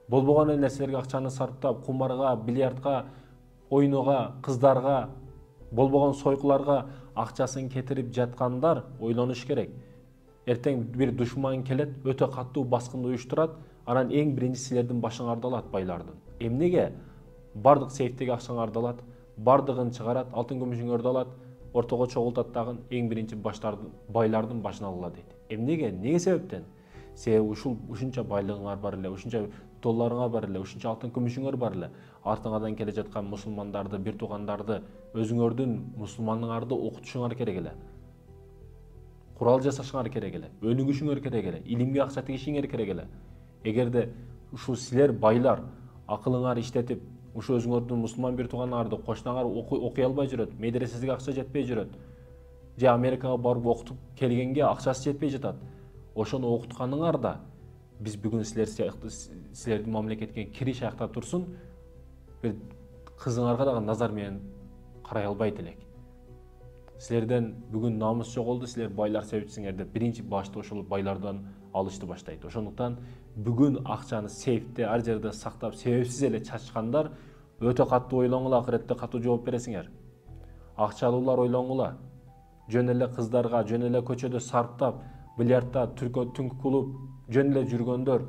болбогон эле нерселерге акчаны сарптап, кумарга, бильярдка, ойнуга, кыздарга, болбогон сойкуларга акчасын кетирип жаткандар ойлонуш керек. Эртең бир душман келет, өтө каттуу баскынды уюштурат, анан эң биринчи силердин башыңарды алат байлардын. Эмнеге? Бардык сейфтеги акчаңарды алат, бардыгын чыгарат, алтын күмүшүңөрдү алат, ортого чогултат дагы эң биринчи байлардын башына алат дейт. Эмнеге? Неге себептен? Себеби ушунча байлыгыңар бар эле, ушунча долларыңар бар эле, ушунча алтын күмүшүңөр бар эле. Артыңардан келе жаткан мусулмандарды, бир туугандарды, өзүңөрдүн мусулманыңарды окутушуңар керек эле. Курал жасашыңар керек эле, өнүгүшүңөр керек эле, илимге акча тигишиңер керек эле. Эгерде ушул силер байлар акылыңар иштетип, ушу өзүңөрдүн мусулман бир тууганыңарды кошунаңар окуй албай жүрөт, медресеге акча жетпей жүрөт, же Америкага барып окутуп келгенге акчасы жетпей жатат. Ошону окутканыңар да биз бүгүн силердин мамлекетке кириш аякта турсун, бир кызыңарга дагы назар менен карай албайт элек. Силерден бүгүн намыс жоголду, силер байлар себепчисиңер деп биринчи башты ошол байлардан алышты баштайт. Ошондуктан бүгүн акчаны сейфте ар жерде сактап, себепсиз эле чачкандар өтө каттуу ойлоңула, акыретте каттуу жооп бересиңер. Акчалуулар ойлоңула. Жөн эле кыздарга, жөн эле көчөдө сарптап, бильярдта, түнкү клуб жөн эле жүргөндөр